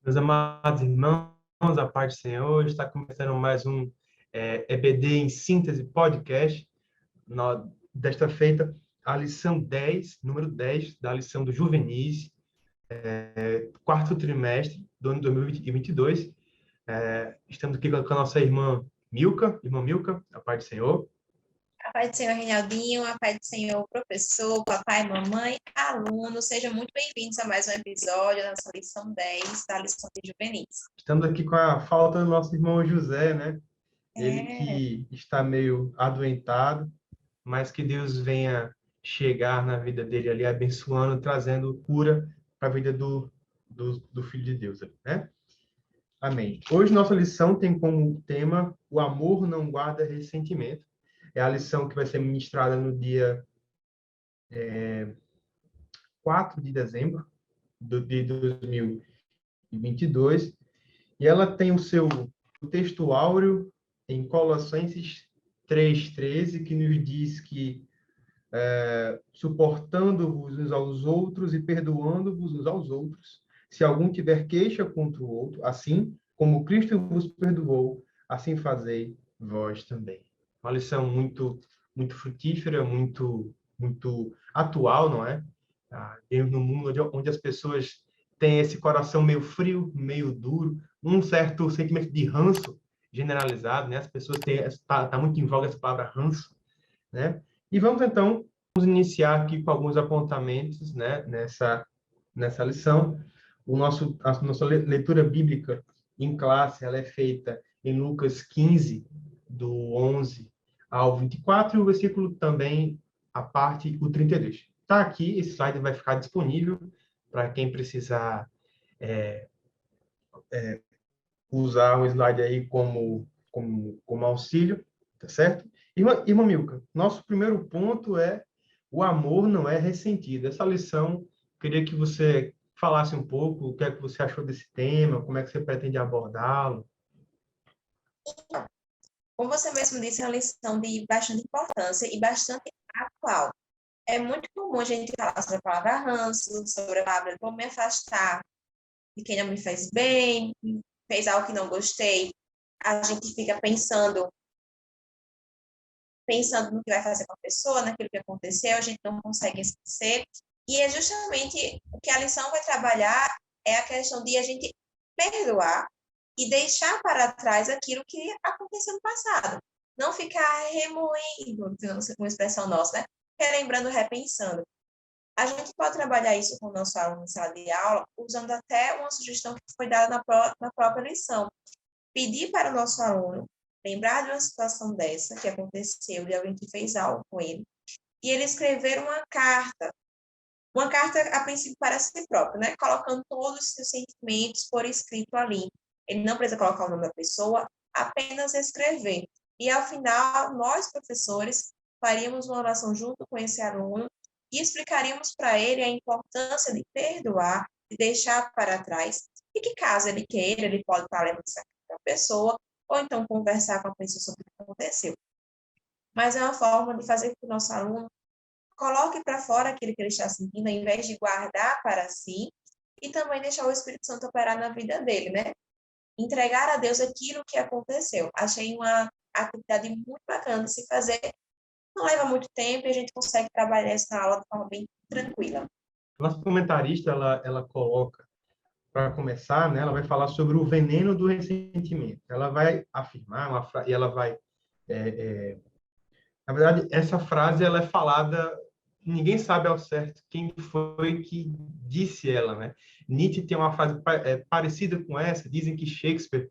Meus amados irmãos, a paz do Senhor, está começando mais um EBD em Síntese Podcast. Desta feita, a lição 10, número 10 da lição do Juvenis, quarto trimestre do ano 2022. Estamos aqui com a nossa irmã Milka, a paz do Senhor. A paz do Senhor, Reinaldinho, a paz do Senhor, professor, papai, mamãe, aluno, sejam muito bem-vindos a mais um episódio da nossa lição 10 da lição de juvenis. Estamos aqui com a falta do nosso irmão José, né? Ele É, que está meio adoentado, mas que Deus venha chegar na vida dele ali, abençoando, trazendo cura para a vida do Filho de Deus, né? Amém. Hoje nossa lição tem como tema o amor não guarda ressentimento. É a lição que vai ser ministrada no dia 4 de dezembro de 2022, e ela tem o texto áureo em Colossenses 3:13, que nos diz que suportando-vos uns aos outros e perdoando-vos uns aos outros, se algum tiver queixa contra o outro, assim como Cristo vos perdoou, assim fazei vós também. Uma lição muito frutífera, muito atual, não é? No mundo onde as pessoas têm esse coração meio frio, meio duro, um certo sentimento de ranço generalizado, né? As pessoas têm tá muito em voga essa palavra ranço, né? E vamos então iniciar aqui com alguns apontamentos, né, nessa lição. A nossa leitura bíblica em classe, ela é feita em Lucas 15, do 11 ao 24, e o versículo também, o 32. Está aqui, esse slide vai ficar disponível para quem precisar usar o slide aí como auxílio, tá certo? Irmã Milka, nosso primeiro ponto é o amor não é ressentido. Essa lição, queria que você falasse um pouco o que é que você achou desse tema, como é que você pretende abordá-lo. como você mesmo disse, é uma lição de bastante importância e bastante atual. É muito comum a gente falar sobre a palavra ranço, sobre a palavra vou me afastar de quem não me fez bem, fez algo que não gostei. A gente fica pensando no que vai fazer com a pessoa, naquilo que aconteceu, a gente não consegue esquecer. E é justamente o que a lição vai trabalhar é a questão de a gente perdoar e deixar para trás aquilo que aconteceu no passado. Não ficar remoendo, uma expressão nossa, né? Relembrando, repensando. A gente pode trabalhar isso com o nosso aluno em sala de aula, usando até uma sugestão que foi dada na própria lição. Pedir para o nosso aluno lembrar de uma situação dessa que aconteceu, de alguém que fez algo com ele, e ele escrever uma carta a princípio para si próprio, né? Colocando todos os seus sentimentos por escrito ali. Ele não precisa colocar o nome da pessoa, apenas escrever. E ao final, nós, professores, faríamos uma oração junto com esse aluno e explicaríamos para ele a importância de perdoar, de deixar para trás, e que caso ele queira, ele pode estar levando essa carta para a pessoa, ou então conversar com a pessoa sobre o que aconteceu. Mas é uma forma de fazer com que o nosso aluno coloque para fora aquilo que ele está sentindo, ao invés de guardar para si, e também deixar o Espírito Santo operar na vida dele, né? Entregar a Deus aquilo que aconteceu. Achei uma atividade muito bacana de se fazer. Não leva muito tempo e a gente consegue trabalhar essa aula de forma bem tranquila. Nossa comentarista, ela coloca, para começar, né, ela vai falar sobre o veneno do ressentimento. Ela vai afirmar, e ela vai na verdade, essa frase ela é falada, ninguém sabe ao certo quem foi que disse ela, né? Nietzsche tem uma frase parecida com essa, dizem que Shakespeare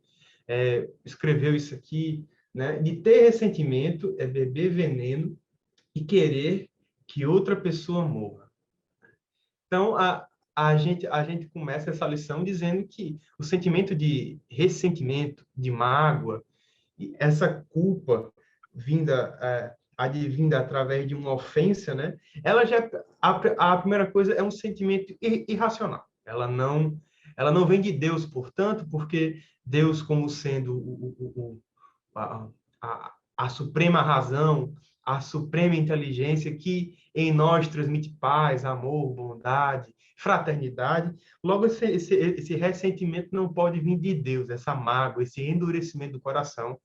escreveu isso aqui, né? De ter ressentimento é beber veneno e querer que outra pessoa morra. Então, a gente começa essa lição dizendo que o sentimento de ressentimento, de mágoa, essa culpa advinda através de uma ofensa, né? Ela já a primeira coisa é um sentimento irracional. Ela não vem de Deus, portanto, porque Deus, como sendo a suprema razão, a suprema inteligência que em nós transmite paz, amor, bondade, fraternidade. Logo, esse ressentimento não pode vir de Deus, essa mágoa, esse endurecimento do coração.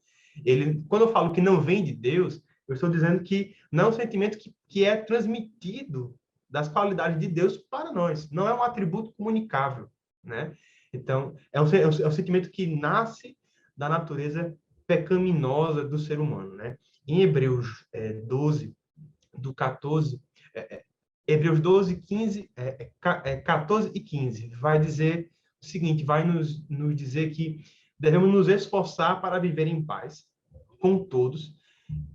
Quando eu falo que não vem de Deus, eu estou dizendo que não é um sentimento que é transmitido das qualidades de Deus para nós. Não é um atributo comunicável, né? Então, é um sentimento que nasce da natureza pecaminosa do ser humano, né? Em Hebreus 12, do 14, Hebreus 12, 15, 14 e 15, vai dizer o seguinte, vai nos dizer que devemos nos esforçar para viver em paz com todos,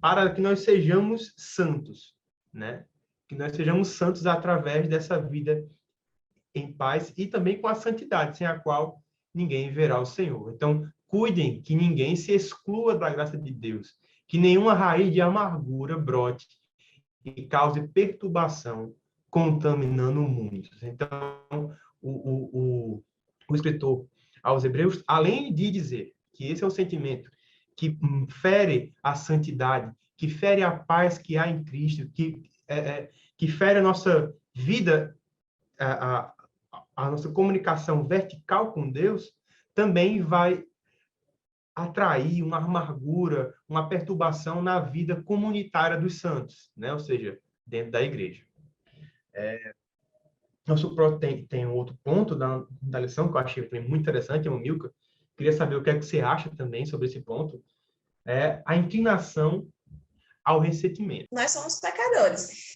para que nós sejamos santos, né? Que nós sejamos santos através dessa vida em paz e também com a santidade, sem a qual ninguém verá o Senhor. Então, cuidem que ninguém se exclua da graça de Deus, que nenhuma raiz de amargura brote e cause perturbação, contaminando muitos. Então, o escritor aos Hebreus, além de dizer que esse é um sentimento que fere a santidade, que fere a paz que há em Cristo, que fere a nossa vida, a nossa comunicação vertical com Deus, também vai atrair uma amargura, uma perturbação na vida comunitária dos santos, né? Ou seja, dentro da igreja. Nosso próprio tem um outro ponto da lição que eu achei também muito interessante, Milka. Queria saber o que é que você acha também sobre esse ponto. É a inclinação ao ressentimento. Nós somos pecadores.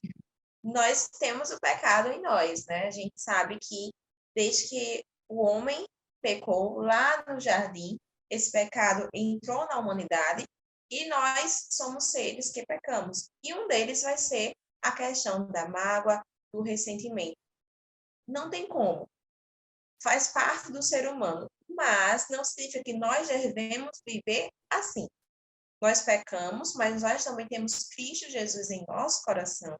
Nós temos o pecado em nós, né? A gente sabe que desde que o homem pecou lá no jardim, esse pecado entrou na humanidade e nós somos seres que pecamos. E um deles vai ser a questão da mágoa, do ressentimento. Não tem como. Faz parte do ser humano, mas não significa que nós devemos viver assim. Nós pecamos, mas nós também temos Cristo Jesus em nosso coração.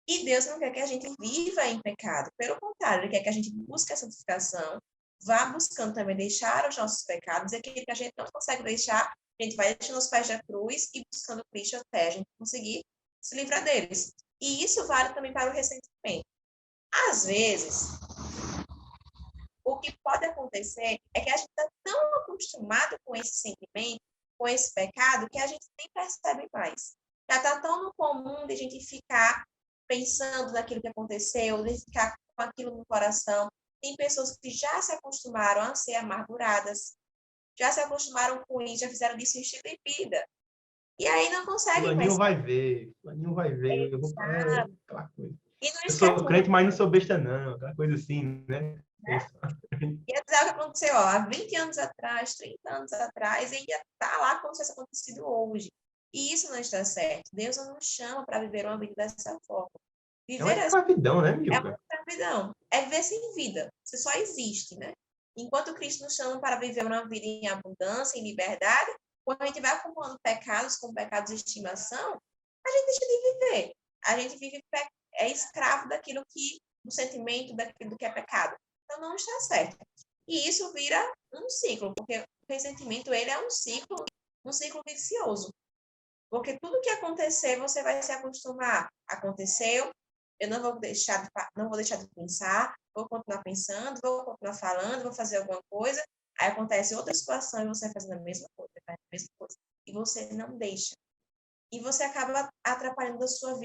E Deus não quer que a gente viva em pecado. Pelo contrário, Ele quer que a gente busque a santificação, vá buscando também deixar os nossos pecados, e aquilo que a gente não consegue deixar, a gente vai deixando os pés da cruz e buscando Cristo até a gente conseguir se livrar deles. E isso vale também para o ressentimento. Às vezes, o que pode acontecer é que a gente está tão acostumado com esse sentimento, com esse pecado, que a gente nem percebe mais. Já está tão no comum de a gente ficar pensando naquilo que aconteceu, de ficar com aquilo no coração. Tem pessoas que já se acostumaram a ser amarguradas, já se acostumaram com isso, já fizeram disso um estilo de vida. E aí não conseguem mais. Fulaninho vai ver, eu vou aquela coisa. E não eu sou crente, mas não sou besta não, aquela coisa assim, né? E é o que aconteceu, há 20 anos atrás, 30 anos atrás, e ainda está lá como se tivesse acontecido hoje. E isso não está certo. Deus não nos chama para viver uma vida dessa forma. Viver é uma escravidão, né, Milka? É uma escravidão. É viver sem vida. Você só existe, né? Enquanto Cristo nos chama para viver uma vida em abundância, em liberdade, quando a gente vai acumulando pecados com pecados de estimação, a gente deixa de viver. A gente vive, é escravo daquilo que, do sentimento, daquilo que é pecado. Então, não está certo. E isso vira um ciclo, porque o ressentimento, ele é um ciclo vicioso. Porque tudo que acontecer, você vai se acostumar. Aconteceu, eu não vou deixar de pensar, vou continuar pensando, vou continuar falando, vou fazer alguma coisa. Aí acontece outra situação e você fazendo a mesma coisa, e você não deixa. E você acaba atrapalhando a sua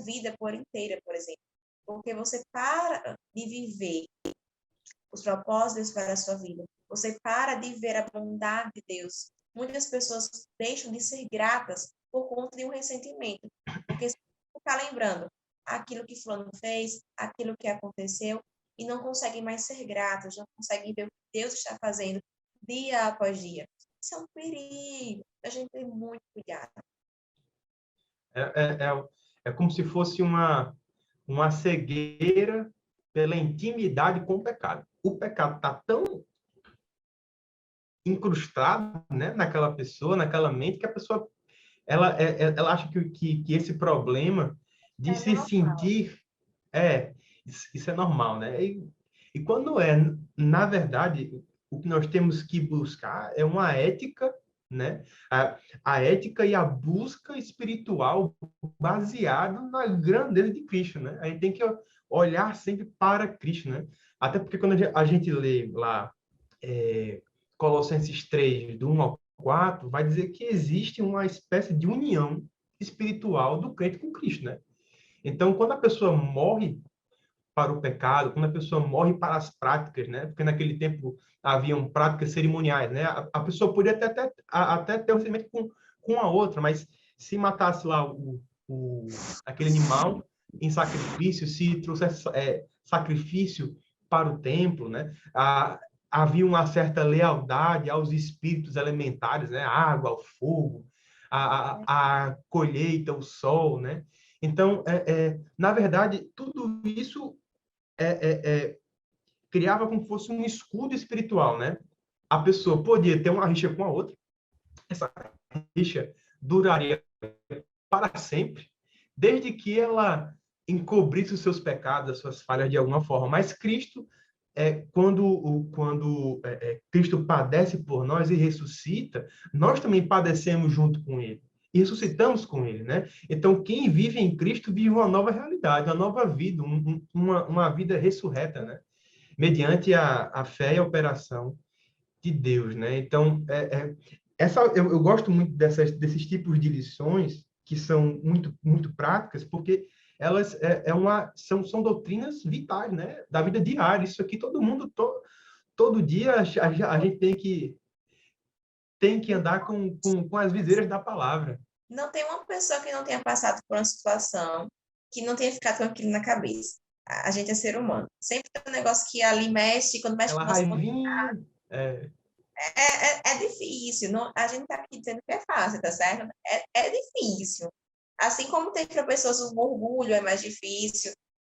vida por inteira, por exemplo. Porque você para de viver os propósitos para a sua vida. Você para de ver a bondade de Deus. Muitas pessoas deixam de ser gratas por conta de um ressentimento. Porque você fica lembrando aquilo que fulano fez, aquilo que aconteceu, e não conseguem mais ser gratos, não conseguem ver o que Deus está fazendo dia após dia. Isso é um perigo. A gente tem muito cuidado. É como se fosse uma cegueira pela intimidade com o pecado. O pecado está tão incrustado, né, naquela pessoa, naquela mente, que a pessoa ela acha que esse problema de se normal. sentir isso é normal, né? E quando na verdade, o que nós temos que buscar é uma ética, né? A ética e a busca espiritual baseado na grandeza de Cristo, né? A gente tem que olhar sempre para Cristo, né? Até porque quando a gente lê lá Colossenses 3, do 1 ao 4, vai dizer que existe uma espécie de união espiritual do crente com Cristo, né? Então, quando a pessoa morre para o pecado, quando a pessoa morre para as práticas, né? Porque naquele tempo haviam práticas cerimoniais, né? A pessoa podia até ter um sentimento com a outra, mas se matasse lá aquele animal em sacrifício, se trouxesse sacrifício para o templo, né? Havia uma certa lealdade aos espíritos elementares, né? A água, ao fogo, a colheita, o sol, né? Então, na verdade, tudo isso criava como se fosse um escudo espiritual, né? A pessoa podia ter uma rixa com a outra, essa rixa duraria para sempre, desde que ela encobrisse os seus pecados, as suas falhas de alguma forma. Mas Cristo, quando Cristo padece por nós e ressuscita, nós também padecemos junto com Ele. E ressuscitamos com Ele, né? Então, quem vive em Cristo vive uma nova realidade, uma nova vida, uma vida ressurreta, né? Mediante a fé e a operação de Deus, né? Então, eu gosto muito desses tipos de lições que são muito práticas, porque elas são doutrinas vitais, né? Da vida diária. Isso aqui todo mundo, todo dia a gente tem que andar com as viseiras da palavra. Não tem uma pessoa que não tenha passado por uma situação que não tenha ficado com aquilo na cabeça. A gente é ser humano. Sempre tem um negócio que ali mexe, quando mexe Aquela com o nosso raivinha. é difícil. Não, a gente está aqui dizendo que é fácil, tá certo? É difícil. Assim como tem para pessoas o orgulho é mais difícil,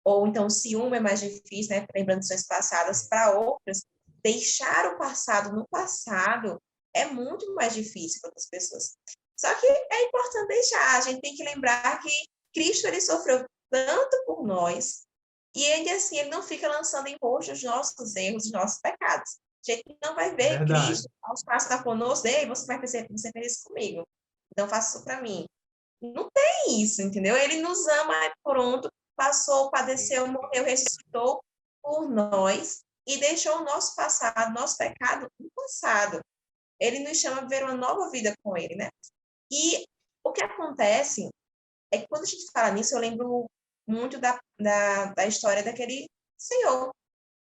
ou então o ciúme é mais difícil, né? Lembrando de lições passadas, para outras, deixar o passado no passado é muito mais difícil para as pessoas. Só que é importante deixar, a gente tem que lembrar que Cristo ele sofreu tanto por nós, e ele assim, ele não fica lançando em rosto os nossos erros, os nossos pecados. A gente não vai ver Verdade. Cristo aos passos da conosco, ei, você vai ser feliz comigo. Então faça isso para mim. Não tem isso, entendeu? Ele nos ama, é pronto, passou, padeceu, morreu, ressuscitou por nós e deixou o nosso passado, nosso pecado no passado. Ele nos chama a viver uma nova vida com ele, né? E o que acontece é que quando a gente fala nisso, eu lembro muito da história daquele senhor.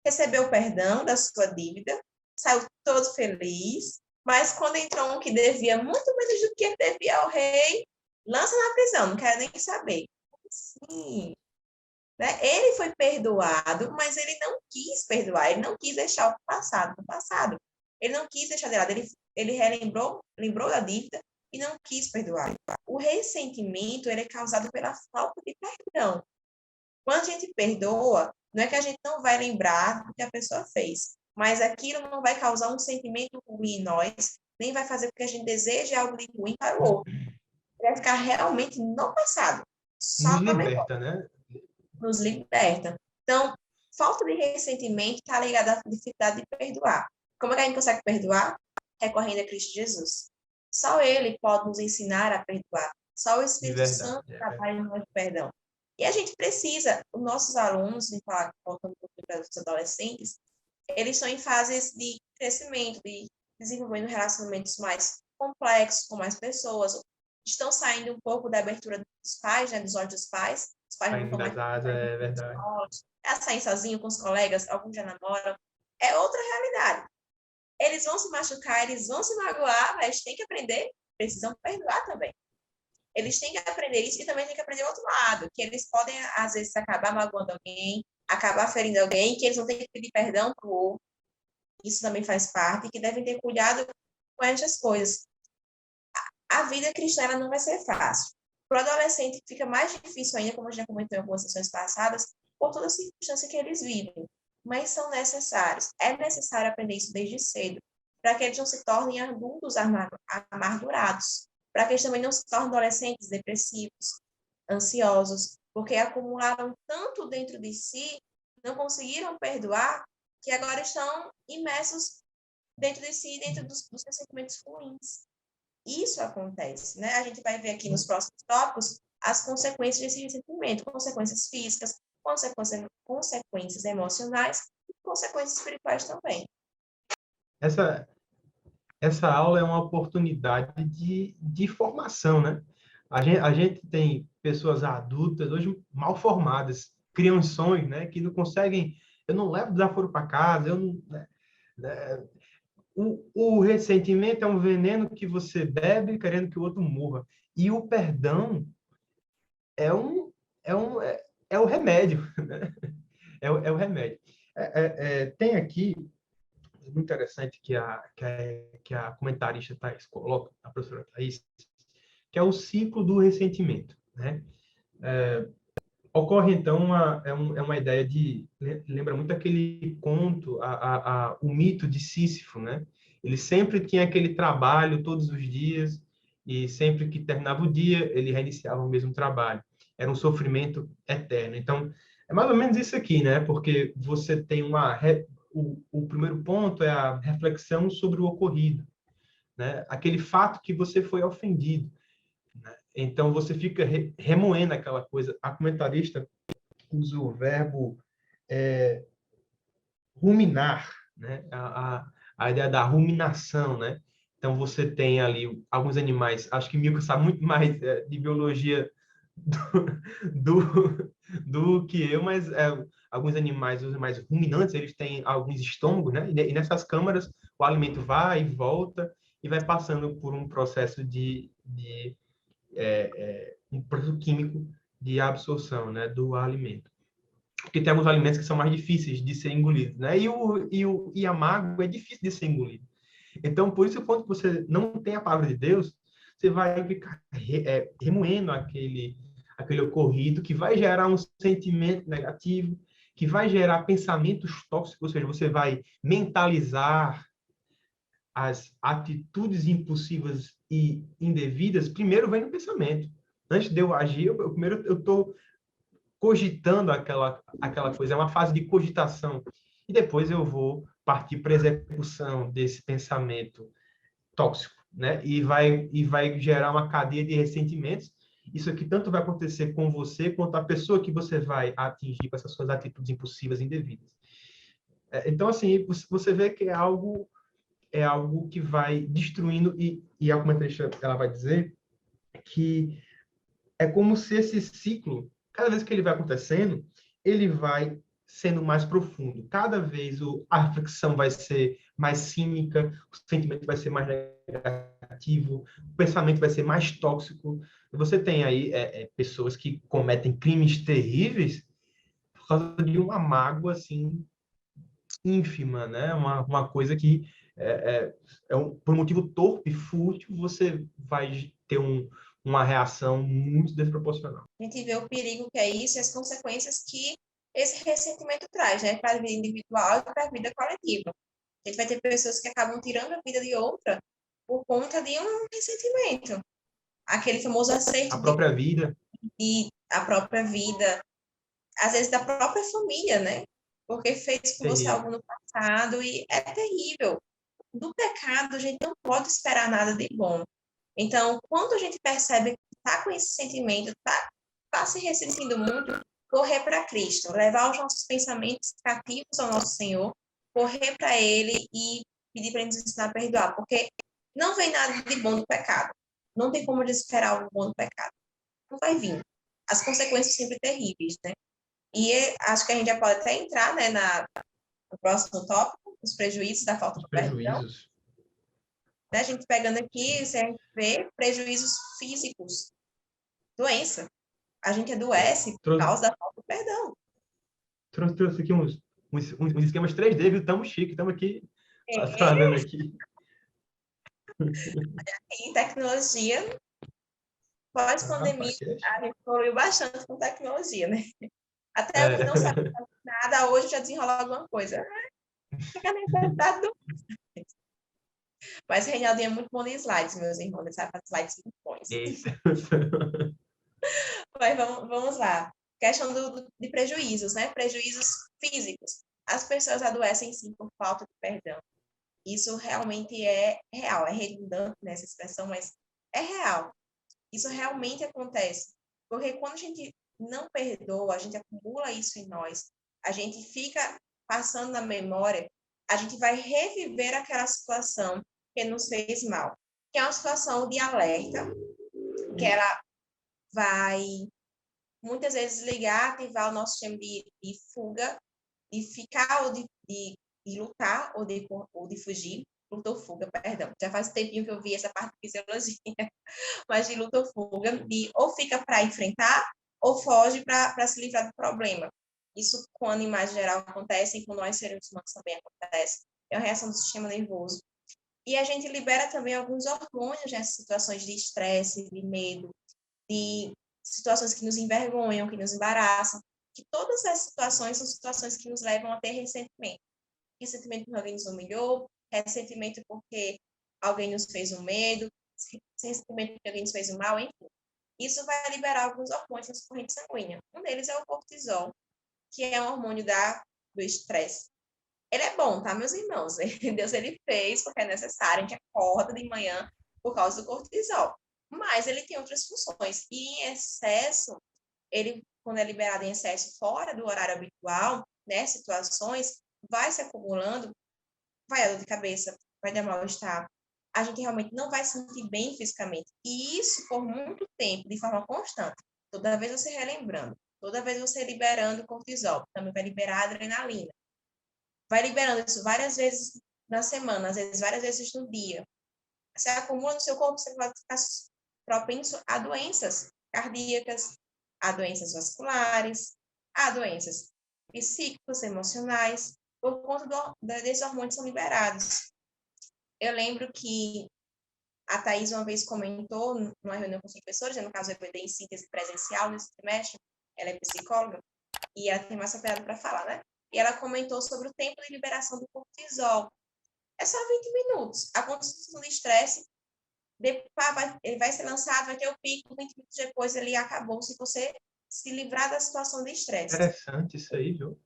Recebeu o perdão da sua dívida, saiu todo feliz, mas quando entrou um que devia muito menos do que ele devia ao rei, lança na prisão, não quero nem saber. Sim, né? Ele foi perdoado, mas ele não quis perdoar, ele não quis deixar o passado no passado. Ele não quis deixar de lado, ele lembrou da dívida e não quis perdoar. O ressentimento ele é causado pela falta de perdão. Quando a gente perdoa, não é que a gente não vai lembrar do que a pessoa fez, mas aquilo não vai causar um sentimento ruim em nós, nem vai fazer com que a gente deseje algo de ruim para o outro. Vai ficar realmente no passado, Nos só na memória, liberta, né? nos liberta. Então, falta de ressentimento está ligada à dificuldade de perdoar. Como é que a gente consegue perdoar? Recorrendo a Cristo Jesus. Só Ele pode nos ensinar a perdoar. Só o De Espírito verdade. Santo trabalha no nosso perdão. E a gente precisa, os nossos alunos, voltando um pouquinho para os adolescentes, eles estão em fases de crescimento, de desenvolvendo relacionamentos mais complexos com mais pessoas, estão saindo um pouco da abertura dos pais, né, dos olhos dos pais, os pais não Saindo estão mais das asas, é na verdade. escola, saem sozinho com os colegas, alguns já namoram, é outra realidade. Eles vão se machucar, eles vão se magoar, mas tem que aprender, precisam perdoar também. Eles têm que aprender isso e também têm que aprender o outro lado, que eles podem, às vezes, acabar magoando alguém, acabar ferindo alguém, que eles vão ter que pedir perdão para o outro. Isso também faz parte, que devem ter cuidado com essas coisas. A vida cristã ela não vai ser fácil. Para o adolescente fica mais difícil ainda, como eu já comentei em algumas sessões passadas, por toda a circunstância que eles vivem. Mas são necessários. É necessário aprender isso desde cedo, para que eles não se tornem adultos amargurados, para que eles também não se tornem adolescentes depressivos, ansiosos, porque acumularam tanto dentro de si, não conseguiram perdoar, que agora estão imersos dentro de si, dentro dos seus sentimentos ruins. Isso acontece, né? A gente vai ver aqui nos próximos tópicos as consequências desse ressentimento, consequências físicas, consequências emocionais e consequências espirituais também. Essa aula é uma oportunidade de formação, né? A gente tem pessoas adultas, hoje mal formadas, criam sonhos, né? Que não conseguem... Eu não levo desaforo para casa, eu não... né? O ressentimento é um veneno que você bebe querendo que o outro morra. E o perdão é é o remédio, né? É o remédio. Tem aqui, muito interessante que a comentarista Thais coloca, a professora Thais, que é o ciclo do ressentimento, né? Ocorre, então, é uma ideia de... Lembra muito aquele conto, o mito de Sísifo, né? Ele sempre tinha aquele trabalho todos os dias, e sempre que terminava o dia, ele reiniciava o mesmo trabalho. Era um sofrimento eterno. Então, é mais ou menos isso aqui, né? Porque você tem o primeiro ponto é a reflexão sobre o ocorrido, né? Aquele fato que você foi ofendido, né? Então, você fica remoendo aquela coisa. A comentarista usa o verbo ruminar, né? A ideia da ruminação, né? Então, você tem ali alguns animais, acho que Milka sabe muito mais de biologia do que eu, mas alguns animais, os animais ruminantes, eles têm alguns estômagos, né? E nessas câmaras, o alimento vai e volta e vai passando por um processo um processo químico de absorção, né, do alimento. Porque tem alguns alimentos que são mais difíceis de ser engolidos, né? E a mágoa é difícil de ser engolido. Então, por isso, quando você não tem a palavra de Deus, você vai ficar remoendo aquele ocorrido, que vai gerar um sentimento negativo, que vai gerar pensamentos tóxicos, ou seja, você vai mentalizar as atitudes impulsivas e indevidas. Primeiro vem no pensamento. Antes de eu agir, primeiro eu estou cogitando aquela coisa, é uma fase de cogitação. E depois eu vou partir para a execução desse pensamento tóxico, né? E vai gerar uma cadeia de ressentimentos. Isso aqui tanto vai acontecer com você quanto a pessoa que você vai atingir com essas suas atitudes impulsivas indevidas. Então, assim, você vê que é algo que vai destruindo, e a comentarista ela vai dizer que é como se esse ciclo, cada vez que ele vai acontecendo, ele vai sendo mais profundo. Cada vez a reflexão vai ser mais cínica, o sentimento vai ser mais negativo, o pensamento vai ser mais tóxico. Você tem aí pessoas que cometem crimes terríveis por causa de uma mágoa, assim, ínfima, né? Uma coisa que por um motivo torpe, fútil, você vai ter uma reação muito desproporcional. A gente vê o perigo que é isso e as consequências que esse ressentimento traz, né? Para a vida individual e para a vida coletiva. A gente vai ter pessoas que acabam tirando a vida de outra por conta de um ressentimento. Aquele famoso acerto a própria vida. E a própria vida, às vezes da própria família, né? Porque fez com você algo no passado e é terrível. Do pecado, a gente não pode esperar nada de bom. Então, quando a gente percebe que está com esse sentimento, está se ressentindo muito, correr para Cristo, levar os nossos pensamentos cativos ao nosso Senhor, correr para Ele e pedir para Ele nos ensinar a perdoar, porque não vem nada de bom do pecado. Não tem como esperar algo bom do pecado. Não vai vir. As consequências sempre terríveis, né? E acho que a gente já pode até entrar, né, no próximo tópico, os prejuízos da falta de perdão. Né? A gente pegando aqui, você vê prejuízos físicos, doença. A gente adoece por causa da falta de perdão. Trouxe aqui uns esquemas 3D, viu? Estamos chique, estamos aqui fazendo aqui. Em tecnologia, pós-pandemia, a gente evoluiu bastante com tecnologia, né? Até o que não sabe nada, hoje já desenrola alguma coisa. Fica na verdade do... Mas o Reinaldinho é muito bom de slides, meus irmãos. Ele sabe fazer slides muito bons. Mas vamos lá. Questão de prejuízos, né? Prejuízos físicos. As pessoas adoecem sim por falta de perdão. Isso realmente é real. É redundante nessa expressão, mas é real. Isso realmente acontece. Porque quando a gente não perdoa, a gente acumula isso em nós, a gente fica passando na memória, a gente vai reviver aquela situação que nos fez mal, que é uma situação de alerta, que ela vai muitas vezes ligar, ativar o nosso sistema de fuga, de ficar ou de lutar ou de fugir, luta ou fuga, perdão. Já faz tempinho que eu vi essa parte de fisiologia, mas de luta ou fuga, de ou fica para enfrentar ou foge para se livrar do problema. Isso com animais em geral acontece e com nós seres humanos também acontece. É uma reação do sistema nervoso. E a gente libera também alguns hormônios nessas situações de estresse, de medo, de situações que nos envergonham, que nos embaraçam, que todas essas situações são situações que nos levam a ter ressentimento. Ressentimento porque alguém nos humilhou, ressentimento porque alguém nos fez um medo, ressentimento porque alguém nos fez um mal, enfim. Isso vai liberar alguns hormônios na corrente sanguínea. Um deles é o cortisol, que é um hormônio do estresse. Ele é bom, tá, meus irmãos? Deus ele fez porque é necessário, a gente acorda de manhã por causa do cortisol. Mas ele tem outras funções. E em excesso, ele, quando é liberado em excesso fora do horário habitual, né, situações, vai se acumulando, vai dar dor de cabeça, vai dar mal-estar. A gente realmente não vai se sentir bem fisicamente. E isso por muito tempo, de forma constante. Toda vez você relembrando, toda vez você liberando cortisol, também vai liberar adrenalina. Vai liberando isso várias vezes na semana, às vezes várias vezes no dia. Você acumula no seu corpo, você vai ficar propenso a doenças cardíacas, a doenças vasculares, a doenças psíquicas, emocionais, por conta desses hormônios que são liberados. Eu lembro que a Thais uma vez comentou, numa reunião com os professores, no caso, eu EBD em síntese presencial nesse trimestre, ela é psicóloga, e ela tem mais propriedade para falar, né? E ela comentou sobre o tempo de liberação do cortisol. É só 20 minutos. A condição de estresse, ele vai ser lançado, vai ter o pico, 20 minutos depois ele acabou, se você se livrar da situação de estresse. Interessante isso aí, viu?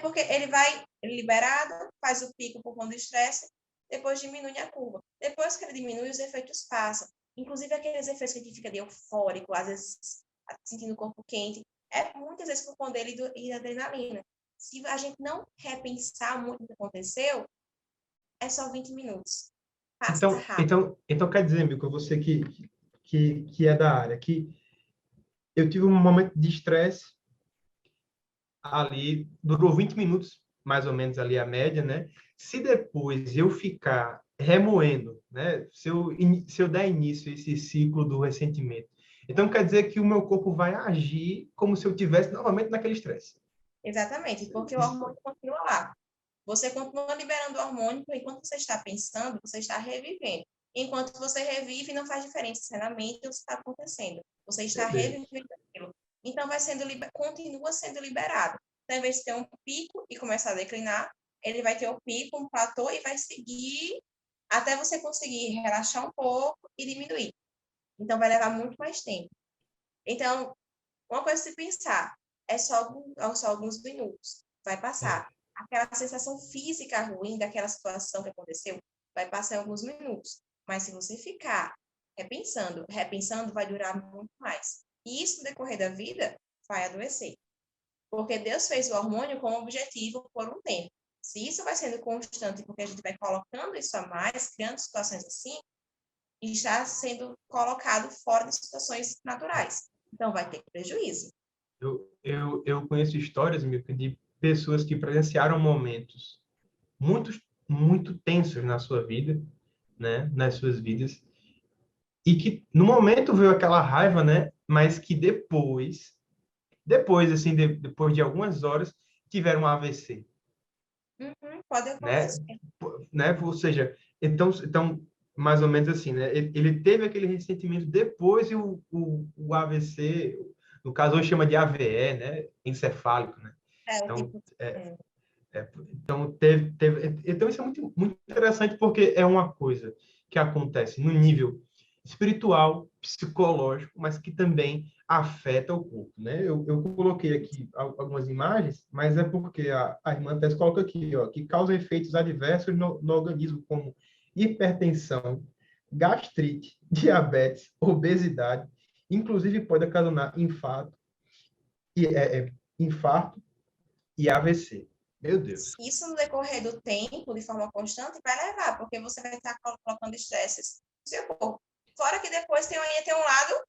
Porque ele vai liberado, faz o pico por conta do estresse, depois diminui a curva. Depois que ele diminui, os efeitos passam. Inclusive aqueles efeitos que a gente fica de eufórico, às vezes sentindo o corpo quente, muitas vezes por conta dele e da adrenalina. Se a gente não repensar muito o que aconteceu, é só 20 minutos. Passa Então, rápido. então, então quer dizer, Mico, você que é da área, que eu tive um momento de estresse ali, durou 20 minutos, mais ou menos ali a média, né? Se depois eu ficar remoendo, né? Se eu der início a esse ciclo do ressentimento, então quer dizer que o meu corpo vai agir como se eu tivesse novamente naquele estresse. Exatamente, porque o hormônio continua lá. Você continua liberando o hormônio, enquanto você está pensando, você está revivendo. Enquanto você revive, não faz diferença se é na mente ou se está acontecendo. Você está revivendo aquilo. Então, continua sendo liberado. Então, ao invés de ter um pico e começar a declinar, ele vai ter o pico, um platô e vai seguir até você conseguir relaxar um pouco e diminuir. Então, vai levar muito mais tempo. Então, uma coisa a se pensar, é só alguns minutos. Vai passar. Aquela sensação física ruim daquela situação que aconteceu vai passar em alguns minutos. Mas se você ficar repensando vai durar muito mais. E isso, no decorrer da vida, vai adoecer. Porque Deus fez o hormônio com o objetivo por um tempo. Se isso vai sendo constante, porque a gente vai colocando isso a mais, criando situações assim, e está sendo colocado fora de situações naturais. Então, vai ter prejuízo. Eu conheço histórias, Mico, de pessoas que presenciaram momentos muito, muito tensos na sua vida, né? Nas suas vidas, e que no momento veio aquela raiva, né? Mas que depois assim, depois de algumas horas, tiveram um AVC, Pode né? acontecer. Né? Ou seja, então mais ou menos assim, né? Ele teve aquele ressentimento depois e o AVC, no caso hoje chama de AVE, né? Encefálico, né? Então, Tipo, então isso é muito, muito interessante porque é uma coisa que acontece no nível espiritual, psicológico, mas que também afeta o corpo, né? Eu coloquei aqui algumas imagens, mas é porque a irmã Tess coloca aqui, ó, que causa efeitos adversos no organismo, como hipertensão, gastrite, diabetes, obesidade, inclusive pode ocasionar infarto infarto e AVC. Meu Deus. Isso no decorrer do tempo, de forma constante, vai levar, porque você vai estar colocando estresses no seu corpo. Fora que depois tem um lado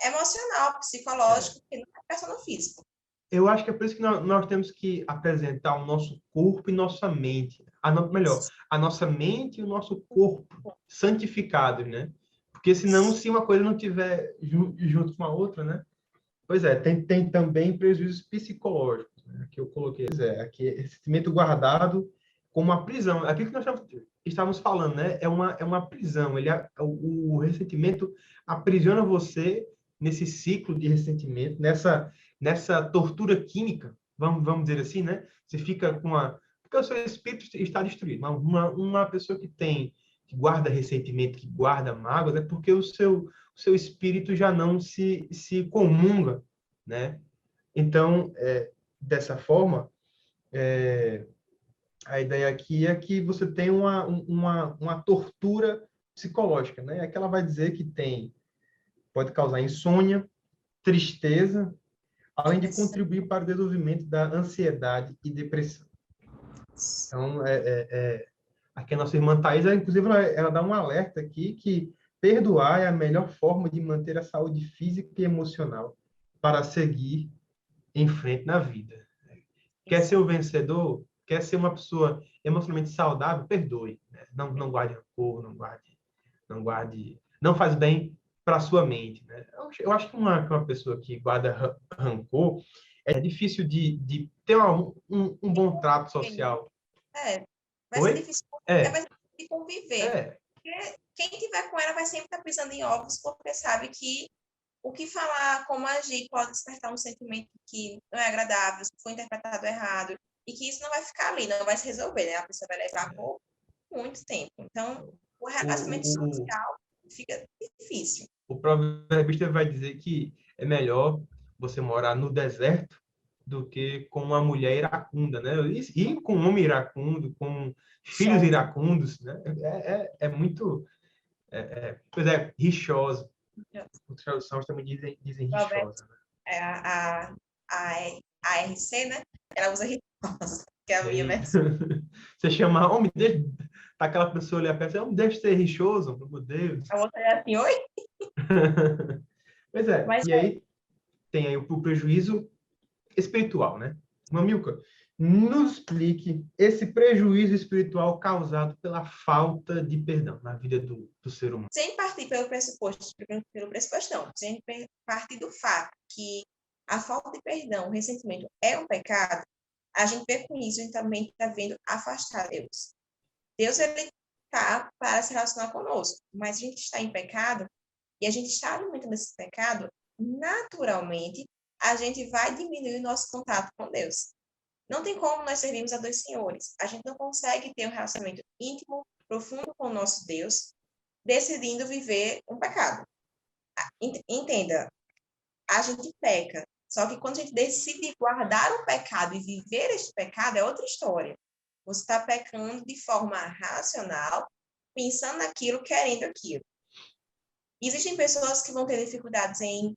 emocional, psicológico, que não é questão no físico. Eu acho que é por isso que nós temos que apresentar o nosso corpo e nossa mente. Melhor, a nossa mente e o nosso corpo santificados, né? Porque senão, se uma coisa não tiver junto com a outra, né? Pois é, tem também prejuízos psicológicos, né? Que eu coloquei. Aqui, esse sentimento guardado como uma prisão. Aquilo que nós estávamos falando, né? É uma prisão. O ressentimento aprisiona você nesse ciclo de ressentimento, nessa tortura química, vamos dizer assim, né? Você fica com a... Porque o seu espírito está destruído. Uma pessoa que guarda ressentimento, que guarda mágoas, é porque o seu espírito já não se comunga, né? Então, dessa forma, a ideia aqui é que você tem uma tortura psicológica, né? Aqui ela vai dizer que pode causar insônia, tristeza, além de contribuir para o desenvolvimento da ansiedade e depressão. Então, aqui a nossa irmã Thais, inclusive, ela dá um alerta aqui que perdoar é a melhor forma de manter a saúde física e emocional para seguir em frente na vida. Quer ser o vencedor? Quer ser uma pessoa emocionalmente saudável? Perdoe, né? Não guarde rancor, não faz bem para a sua mente, né? Eu acho que uma pessoa que guarda rancor é difícil de ter um bom trato social. Vai ser difícil, vai ser difícil de conviver. Porque quem tiver com ela vai sempre estar pisando em ovos, porque sabe que o que falar, como agir, pode despertar um sentimento que não é agradável, se foi interpretado errado, e que isso não vai ficar ali, não vai se resolver, né? A pessoa vai levar por muito tempo. Então, o relacionamento social fica difícil. O proverbista vai dizer que é melhor você morar no deserto do que com uma mulher iracunda, né? E com um homem iracundo, com filhos iracundos, né? É muito... pois é, rixosa. As traduções também dizem rixosa. Né? A RC, né? Ela usa rixosa, que é a minha versão. Você chama homem, tá aquela pessoa ali perto, homem, deixa de ser rixoso, meu Deus. A outra é assim, oi? Pois é, e aí tem aí o prejuízo espiritual, né? Mamilca, nos explique esse prejuízo espiritual causado pela falta de perdão na vida do ser humano. Sem partir pelo pressuposto não, sem partir do fato que a falta de perdão, o ressentimento é um pecado, a gente vê com isso, a gente também está vendo afastar Deus. Deus, ele está para se relacionar conosco, mas a gente está em pecado e a gente está alimentando esse pecado, naturalmente, a gente vai diminuir o nosso contato com Deus. Não tem como nós servirmos a dois senhores. A gente não consegue ter um relacionamento íntimo, profundo com o nosso Deus, decidindo viver um pecado. Entenda, a gente peca. Só que quando a gente decide guardar o pecado e viver este pecado, é outra história. Você está pecando de forma racional, pensando naquilo, querendo aquilo. Existem pessoas que vão ter dificuldades em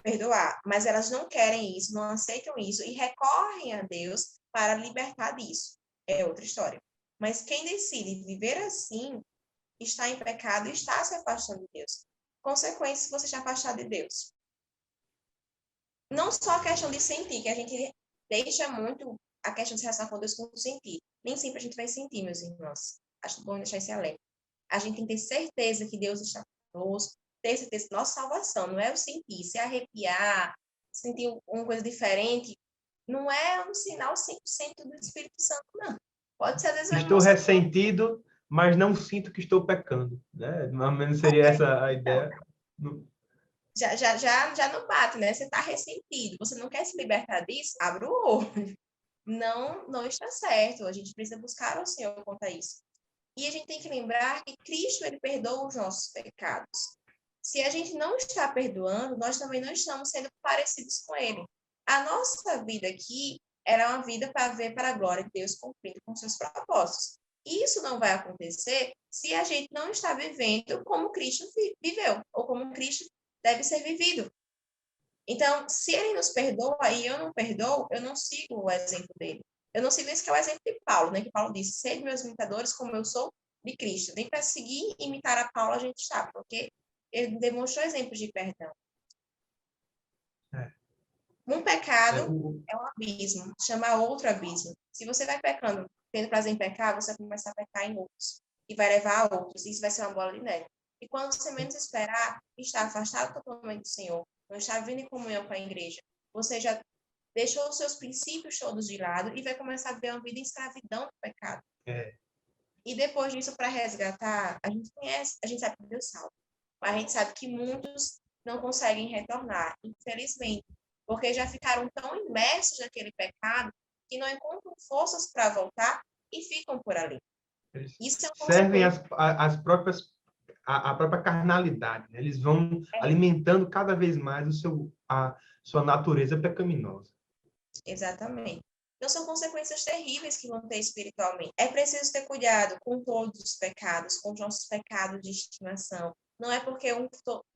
perdoar, mas elas não querem isso, não aceitam isso e recorrem a Deus para libertar disso. É outra história. Mas quem decide viver assim está em pecado e está se afastando de Deus. Consequências, você está afastado de Deus. Não só a questão de sentir, que a gente deixa muito a questão de se relacionar com Deus com sentir. Nem sempre a gente vai sentir, meus irmãos. Acho bom deixar esse alerta. A gente tem que ter certeza que Deus está conosco, ter certeza que nossa salvação não é o sentir, se arrepiar, sentir uma coisa diferente, não é um sinal 100% do Espírito Santo, não. Pode ser, às vezes, estou ressentido, mas não sinto que estou pecando, né? Mais ou menos seria essa a ideia. Já não bate, né? Você está ressentido, você não quer se libertar disso? Abre o olho. Não está certo. A gente precisa buscar o Senhor quanto a isso. E a gente tem que lembrar que Cristo, ele perdoa os nossos pecados. Se a gente não está perdoando, nós também não estamos sendo parecidos com ele. A nossa vida aqui era uma vida para ver para a glória de Deus cumprindo com seus propósitos. Isso não vai acontecer se a gente não está vivendo como Cristo viveu, ou como Cristo deve ser vivido. Então, se ele nos perdoa e eu não perdoo, eu não sigo o exemplo dele. Eu não sigo esse que é o exemplo de Paulo, né? Que Paulo disse, sede meus imitadores como eu sou de Cristo. Nem para seguir e imitar a Paulo a gente está, porque ele demonstrou exemplos de perdão. É. Um pecado é um abismo, chama outro abismo. Se você vai pecando, tendo prazer em pecar, você vai começar a pecar em outros. E vai levar a outros. Isso vai ser uma bola de neve. E quando você menos esperar, está afastado totalmente do Senhor, não está vindo em comunhão com a igreja, você já deixou os seus princípios todos de lado e vai começar a viver uma vida em escravidão do pecado. É. E depois disso, para resgatar, a gente conhece, a gente sabe que Deus salva. Mas a gente sabe que muitos não conseguem retornar, infelizmente, porque já ficaram tão imersos naquele pecado que não encontram forças para voltar e ficam por ali. Isso é servem as próprias a própria carnalidade, né? Eles vão alimentando cada vez mais a sua natureza pecaminosa. Exatamente. Então, são consequências terríveis que vão ter espiritualmente. É preciso ter cuidado com todos os pecados, com os nossos pecados de estimação. Não é porque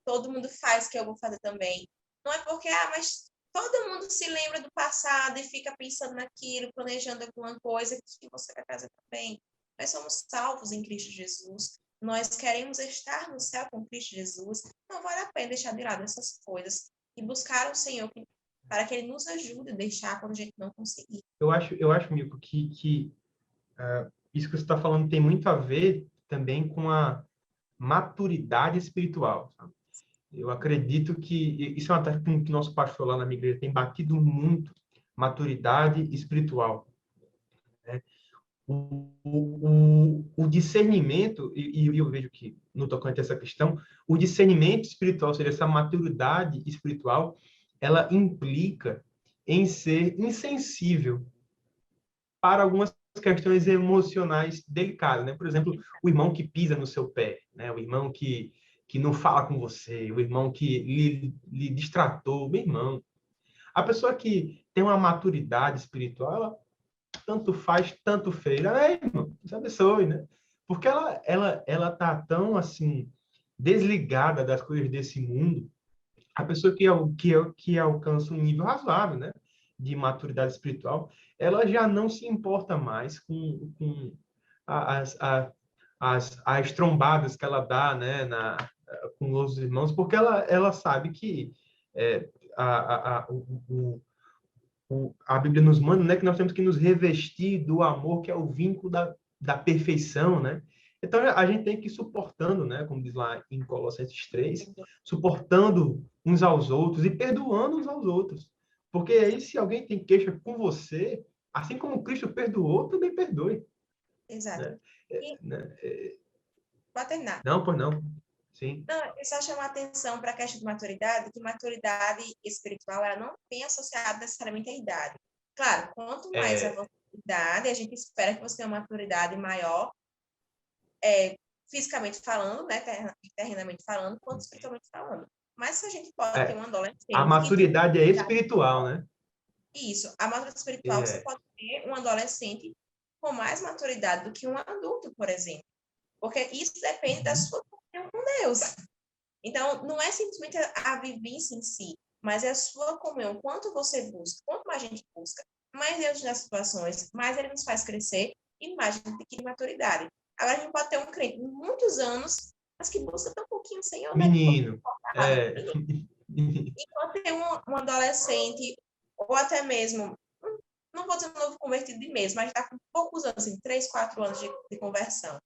todo mundo faz que eu vou fazer também. Não é porque, mas todo mundo se lembra do passado e fica pensando naquilo, planejando alguma coisa que você vai fazer também. Nós somos salvos em Cristo Jesus. Nós queremos estar no céu com Cristo Jesus. Não vale a pena deixar de lado essas coisas e buscar o Senhor para que Ele nos ajude a deixar quando a gente não conseguir. Eu acho, Milko, que isso que você está falando tem muito a ver também com a maturidade espiritual. Sabe? Eu acredito que isso é uma tarefa que o nosso pastor lá na minha igreja tem batido muito, maturidade espiritual. Né? O discernimento, e eu vejo que, no tocante a essa questão, o discernimento espiritual, ou seja, essa maturidade espiritual, ela implica em ser insensível para algumas questões emocionais delicadas, né? Por exemplo, o irmão que pisa no seu pé, né? O irmão que não fala com você, o irmão que lhe distratou, meu irmão. A pessoa que tem uma maturidade espiritual, ela tanto faz, tanto fez. Irmão, se abençoe, né? Porque ela tá tão, assim, desligada das coisas desse mundo. A pessoa que alcança um nível razoável, né? De maturidade espiritual, ela já não se importa mais com as trombadas que ela dá, né? Com os irmãos, porque ela sabe que a Bíblia nos manda, né, que nós temos que nos revestir do amor, que é o vínculo da perfeição, né? Então, a gente tem que ir suportando, né, como diz lá em Colossenses 3, suportando uns aos outros e perdoando uns aos outros. Porque aí, se alguém tem queixa com você, assim como Cristo perdoou, também perdoe. Exato. Né? Pode terminar. Não, pois não. Sim. Não, eu só chamar a atenção para a questão de maturidade, que maturidade espiritual ela não tem associada necessariamente à idade. Claro, quanto mais a idade, a gente espera que você tenha uma maturidade maior, fisicamente falando, né, terrenamente falando, quanto espiritualmente falando. Mas se a gente pode ter um adolescente... A maturidade é espiritual, né? Isso. A maturidade espiritual, você pode ter um adolescente com mais maturidade do que um adulto, por exemplo. Porque isso depende da sua comunhão com Deus. Então, não é simplesmente a vivência em si, mas é a sua comunhão. Quanto você busca, quanto mais a gente busca, mais Deus nas situações, mais Ele nos faz crescer e mais a gente adquire maturidade. Agora, a gente pode ter um crente de muitos anos, mas que busca tão pouquinho o Senhor. Menino. Enquanto tem um adolescente, ou até mesmo, não vou dizer um novo convertido de mês, mas está com poucos anos, assim, 3, 4 anos de conversão,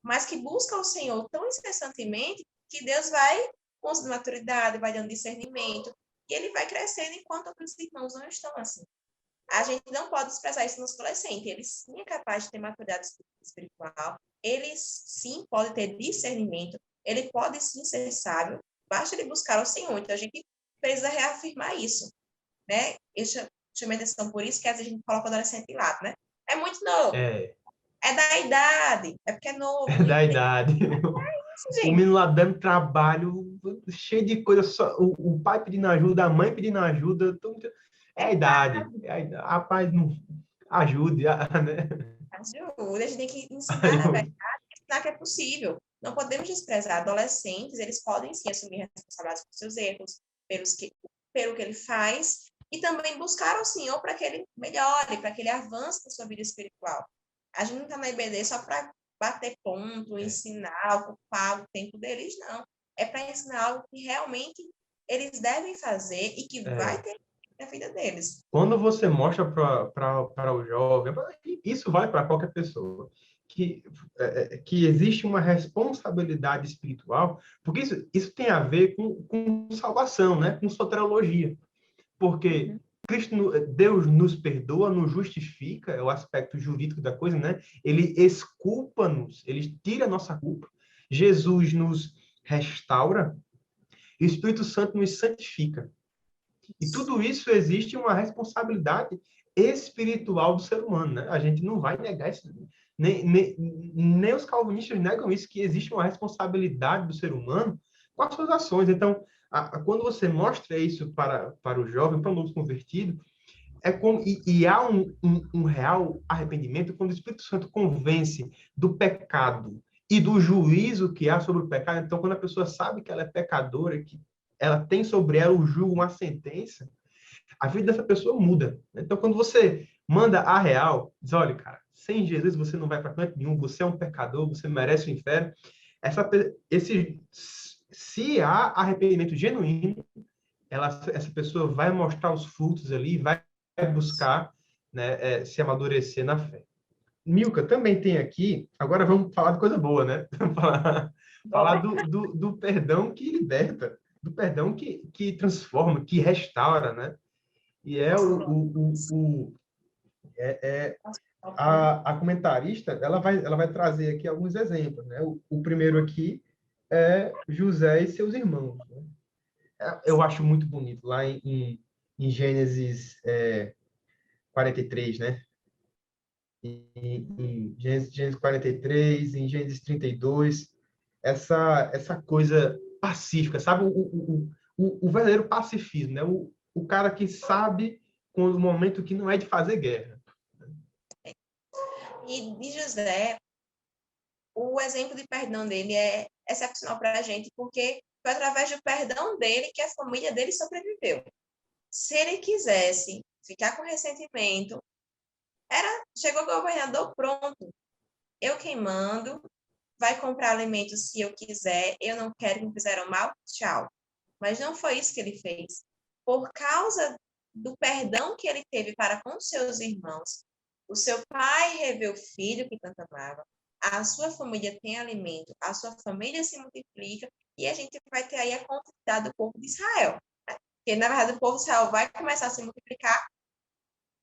mas que busca o Senhor tão incessantemente que Deus vai com maturidade, vai dando discernimento, e ele vai crescendo enquanto outros irmãos não estão assim. A gente não pode desprezar isso nos adolescentes. Ele sim é capaz de ter maturidade espiritual, ele sim pode ter discernimento, ele pode sim ser sábio, basta ele buscar o Senhor. Então, a gente precisa reafirmar isso, né? Eu chamei atenção por isso, que às vezes a gente coloca o adolescente de lado, né? É muito novo. É da idade, é porque é novo. É da idade. O menino lá dando trabalho, cheio de coisa, só, o pai pedindo ajuda, a mãe pedindo ajuda. É a idade. Rapaz, não ajude. Né? Ajuda, a gente tem que ensinar a verdade, ensinar que é possível. Não podemos desprezar. Adolescentes, eles podem sim assumir responsabilidades por seus erros, pelo que ele faz e também buscar ao Senhor para que ele melhore, para que ele avance na sua vida espiritual. A gente não está na IBD só para bater ponto, ensinar, ocupar o tempo deles, não. É para ensinar algo que realmente eles devem fazer e que vai ter na vida deles. Quando você mostra para o jovem, isso vale para qualquer pessoa, que existe uma responsabilidade espiritual, porque isso tem a ver com salvação, né? Com soteriologia. Porque Deus nos perdoa, nos justifica, é o aspecto jurídico da coisa, né? Ele exculpa-nos, ele tira a nossa culpa. Jesus nos restaura e o Espírito Santo nos santifica. E tudo isso existe uma responsabilidade espiritual do ser humano, né? A gente não vai negar isso. Nem os calvinistas negam isso, que existe uma responsabilidade do ser humano com as suas ações. Então, quando você mostra isso para o jovem, para o novo convertido, há um real arrependimento quando o Espírito Santo convence do pecado e do juízo que há sobre o pecado. Então, quando a pessoa sabe que ela é pecadora, que ela tem sobre ela o julgo, uma sentença, a vida dessa pessoa muda. Então, quando você manda a real, diz, olha, cara, sem Jesus você não vai para canto nenhum, você é um pecador, você merece o inferno. Se há arrependimento genuíno, essa pessoa vai mostrar os frutos ali, vai buscar, né, se amadurecer na fé. Milka, também tem aqui, agora vamos falar de coisa boa, né? Vamos falar do perdão que liberta, do perdão que transforma, que restaura, né? E a comentarista, ela vai trazer aqui alguns exemplos, né? O primeiro aqui é José e seus irmãos, né? Eu acho muito bonito, lá em Gênesis 43, né? Em Gênesis 43, em Gênesis 32, essa coisa pacífica, sabe? O verdadeiro pacifismo, né? O cara que sabe quando o momento que não é de fazer guerra. E de José, o exemplo de perdão dele é excepcional para a gente, porque foi através do perdão dele que a família dele sobreviveu. Se ele quisesse ficar com ressentimento, chegou o governador, pronto. Eu quem mando, vai comprar alimentos se eu quiser, eu não quero que me fizeram mal, tchau. Mas não foi isso que ele fez. Por causa do perdão que ele teve para com seus irmãos, o seu pai revê o filho que tanto amava, a sua família tem alimento, a sua família se multiplica, e a gente vai ter aí a quantidade do povo de Israel. Porque, na verdade, o povo de Israel vai começar a se multiplicar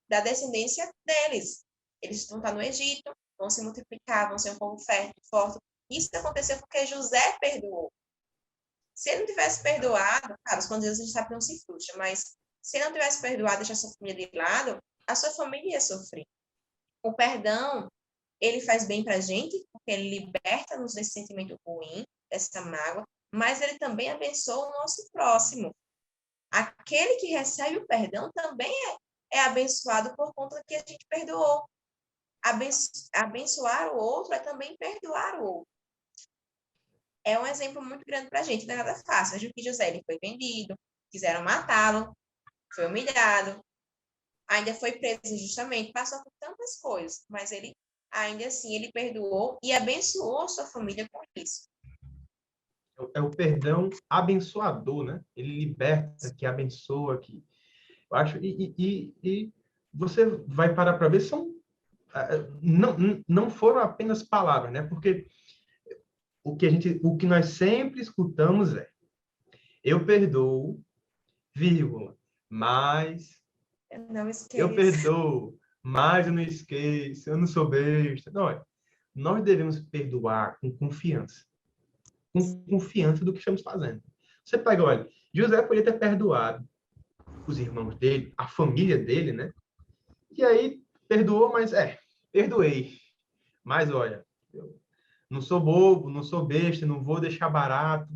da descendência deles. Eles vão estar no Egito, vão se multiplicar, vão ser um povo fértil, forte. Isso aconteceu porque José perdoou. Se ele não tivesse perdoado, claro, os condenados a gente sabe que não se frustra, mas se ele não tivesse perdoado, deixar sua família de lado, a sua família ia sofrer. O perdão, ele faz bem para a gente, porque ele liberta-nos desse sentimento ruim, dessa mágoa, mas ele também abençoa o nosso próximo. Aquele que recebe o perdão também é abençoado por conta que a gente perdoou. Abençoar o outro é também perdoar o outro. É um exemplo muito grande para a gente, não é nada fácil. Veja que José ele foi vendido, quiseram matá-lo, foi humilhado, ainda foi preso injustamente, passou por tantas coisas, mas ele, ainda assim, ele perdoou e abençoou sua família com isso. É o perdão abençoador, né? Ele liberta, que abençoa, que eu acho, e você vai parar para ver, não foram apenas palavras, né? Porque o que nós sempre escutamos é: eu perdoo, vírgula, mas eu perdoo, mas eu não esqueço, eu não sou besta. Não, nós devemos perdoar com confiança do que estamos fazendo. Você pega, olha, José poderia ter perdoado os irmãos dele, a família dele, né? E aí perdoou, mas perdoei. Mas olha, eu não sou bobo, não sou besta, não vou deixar barato,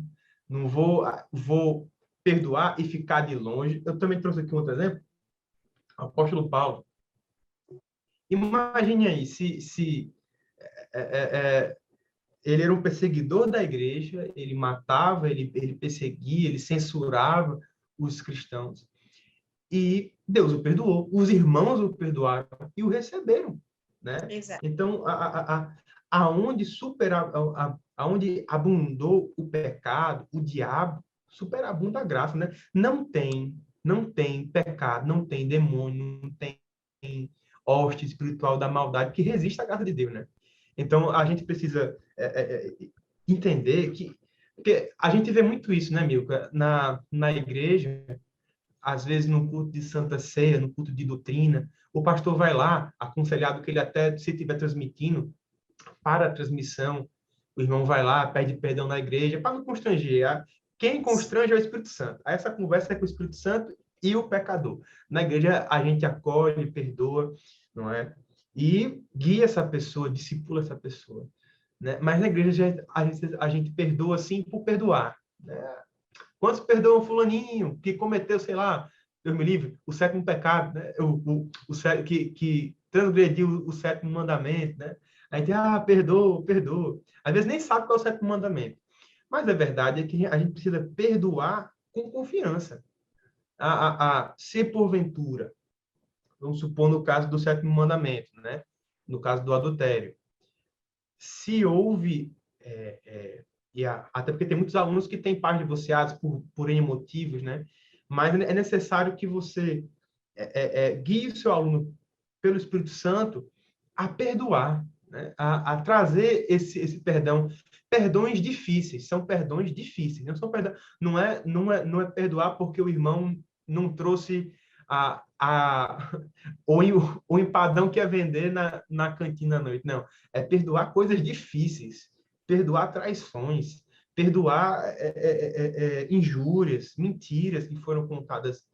não vou perdoar e ficar de longe. Eu também trouxe aqui um outro exemplo, o apóstolo Paulo. Imagine aí, se ele era um perseguidor da igreja, ele matava, ele perseguia, ele censurava os cristãos. e Deus o perdoou, os irmãos o perdoaram e o receberam, né? Exato. Então, aonde aonde abundou o pecado, o diabo, superabunda a graça, né? Não tem pecado, não tem demônio, não tem hoste espiritual da maldade que resiste à graça de Deus, né? Então, a gente precisa entender que porque a gente vê muito isso, né, Milka? Na igreja, às vezes no culto de Santa Ceia, no culto de doutrina, o pastor vai lá, aconselhado que ele até, se estiver transmitindo, para a transmissão, o irmão vai lá, pede perdão na igreja, para não constranger. Quem constrange é o Espírito Santo. Aí essa conversa é com o Espírito Santo e o pecador. Na igreja, a gente acolhe, perdoa, não é? E guia essa pessoa, discipula essa pessoa. Né? Mas na igreja, a gente perdoa, assim, por perdoar. Né? Quantos perdoam fulaninho que cometeu, sei lá, Deus me livre, o sétimo pecado, né? Que transgrediu o sétimo mandamento, né? Aí tem, perdoa, perdoa. Às vezes nem sabe qual é o sétimo mandamento. Mas a verdade é que a gente precisa perdoar com confiança. Se porventura, vamos supor no caso do sétimo mandamento, né? No caso do adultério, se houve até porque tem muitos alunos que têm páginas divorciadas por N motivos, né? Mas é necessário que você guie o seu aluno pelo Espírito Santo a perdoar, né? A trazer esse perdão. Perdões difíceis, são perdões difíceis. Não é perdoar porque o irmão não trouxe o empadão que ia vender na cantina à noite. Não, é perdoar coisas difíceis, perdoar traições, perdoar injúrias, mentiras que foram contadas